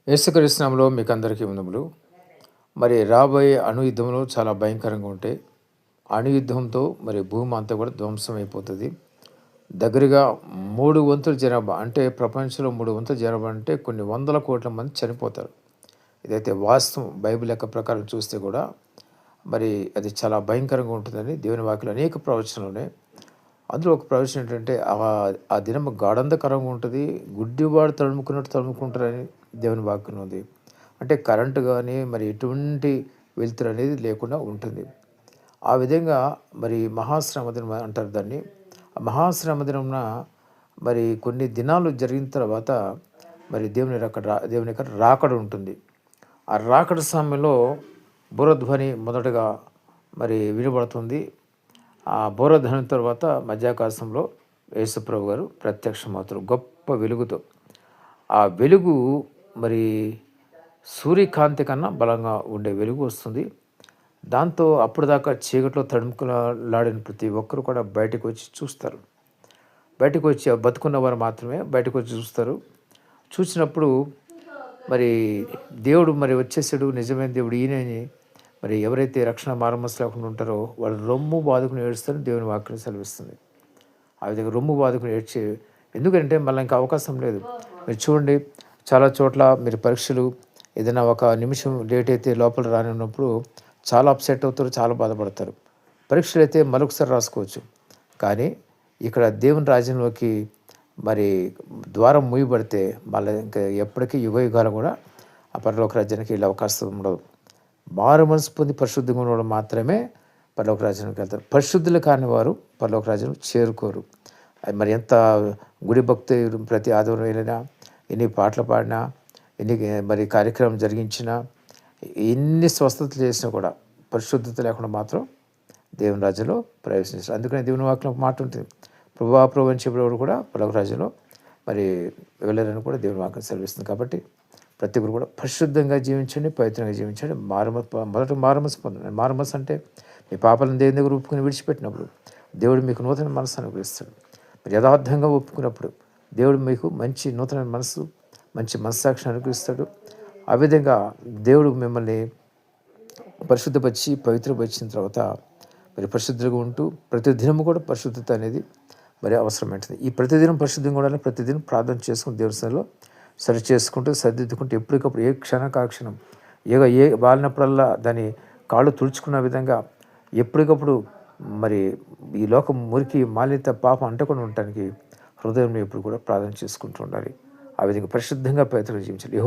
యేసుక్రీస్తు నామములో మీకు అందరికీ వందములు. మరి రాబోయే అణుయుద్ధములు చాలా భయంకరంగా ఉంటాయి. అణుయుద్ధంతో మరి భూమి అంతా కూడా ధ్వంసం అయిపోతుంది. దగ్గరగా 3 వంతుల జనాభా అంటే ప్రపంచంలో 3 వంతుల జనాభా అంటే కొన్ని వందల కోట్ల మంది చనిపోతారు. ఇదైతే వాస్తవం. బైబిల్ యొక్క ప్రకారం చూస్తే కూడా మరి అది చాలా భయంకరంగా ఉంటుందని దేవుని వాక్యంలో అనేక ప్రవచనాలు ఉన్నాయి. అందులో ఒక ప్రవచనం ఏంటంటే ఆ దినం గాఢంధకరంగా ఉంటుంది. గుడ్డివాడు తడుముకున్నట్టు తడుముకుంటారని దేవుని వాక్యం ఉంది. అంటే కరెంటు కానీ మరి ఎటువంటి వెలుతురు అనేది లేకుండా ఉంటుంది. ఆ విధంగా మరి మహాశ్రమ దినం అంటారు దాన్ని. ఆ మహాశ్రమ దినమున మరి కొన్ని దినాలు జరిగిన తర్వాత మరి దేవుని యొక్క రాకడ ఉంటుంది. ఆ రాకడ సమయంలో బురధ్వని మొదటగా మరి వినబడుతుంది. ఆ బోరధ్వని తర్వాత మధ్యాకాశంలో యేసుప్రభు గారు ప్రత్యక్షమవుతారు గొప్ప వెలుగుతో. ఆ వెలుగు మరి సూర్యకాంతి కన్నా బలంగా ఉండే వెలుగు వస్తుంది. దాంతో అప్పటిదాకా చీకట్లో తడుముకులాడిన ప్రతి ఒక్కరు కూడా బయటకు వచ్చి చూస్తారు. బయటకు వచ్చి బతుకున్న వారు మాత్రమే బయటకు వచ్చి చూస్తారు. చూసినప్పుడు మరి దేవుడు మరి వచ్చేసాడు, నిజమైన దేవుడు ఈయనని మరి ఎవరైతే రక్షణ మారమస్ లేకుండా ఉంటారో వాళ్ళు రొమ్ము బాదుకుని ఏడుస్తారని దేవుని వాక్యం సెలవిస్తుంది. ఆ విధంగా రొమ్ము బాదుకుని ఏడ్చే, ఎందుకంటే మళ్ళీ ఇంకా అవకాశం లేదు. మీరు చూడండి, చాలా చోట్ల మీరు పరీక్షలు ఏదైనా ఒక నిమిషం లేట్ అయితే లోపల రానున్నప్పుడు చాలా అప్సెట్ అవుతారు, చాలా బాధపడతారు. పరీక్షలు అయితే మరొకసారి రాసుకోవచ్చు. కానీ ఇక్కడ దేవుని రాజ్యంలోకి మరి ద్వారం మూయబడితే మళ్ళీ ఇంకా ఎప్పటికీ యుగయుగాలు కూడా ఆ పరలోక రాజ్యానికి వెళ్ళే అవకాశం ఉండదు. మారు మనసు పొంది పరిశుద్ధంగా ఉండడం మాత్రమే పరలోక రాజ్యానికి వెళ్తారు. పరిశుద్ధులు కాని వారు పరలోక రాజ్యం చేరుకోరు. మరి ఎంత గుడి భక్తి ప్రతి ఆదివారం వెళ్ళినా, ఎన్ని పాటలు పాడినా, ఎన్ని మరి కార్యక్రమం జరిగించినా, ఎన్ని స్వస్థతలు చేసినా కూడా పరిశుద్ధత లేకుండా మాత్రం దేవుని రాజ్యంలో ప్రవేశించారు. అందుకని దేవుని వాక్యం ఒక మాట ఉంటుంది, ప్రభు అని చెప్పేవాడు కూడా పరలోక రాజ్యంలో మరి వెళ్ళారని కూడా దేవుని వాక్యం సెలవిస్తుంది. కాబట్టి ప్రతి ఒక్కరు కూడా పరిశుద్ధంగా జీవించండి, పవిత్రంగా జీవించండి. మొదట మారుమనసు పొందండి. మారుమనసు అంటే మీ పాపాలను దేవుని దగ్గర ఒప్పుకుని విడిచిపెట్టినప్పుడు దేవుడు మీకు నూతన మనసు అనుగ్రహిస్తాడు. మీరు యథార్థంగా ఒప్పుకున్నప్పుడు దేవుడు మీకు మంచి నూతన మనసు, మంచి మనస్సాక్షిని అనుగ్రహిస్తాడు. ఆ విధంగా దేవుడు మిమ్మల్ని పరిశుద్ధపరిచి పవిత్రపరిచిన తర్వాత మరి పరిశుద్ధంగా ఉంటూ ప్రతిదినము కూడా పరిశుద్ధత అనేది మరి అవసరమైంటుంది. ఈ ప్రతిదినం పరిశుద్ధంగా ఉండాలని ప్రతిదినం ప్రార్థన చేసుకుని దేవునిలో సరి చేసుకుంటూ సరిదిద్దుకుంటూ ఎప్పటికప్పుడు ఏ క్షణం ఏ వాలినప్పుడల్లా దాని కాళ్ళు తుడుచుకున్న విధంగా ఎప్పటికప్పుడు మరి ఈ లోకం మురికి మాలిన్యత పాపం అంటకుండా ఉండటానికి హృదయంలో ఎప్పుడు కూడా ప్రార్థన చేసుకుంటూ ఉండాలి. ఆ విధంగా పరిశుద్ధంగా పవిత్రంగా జీవించాలి.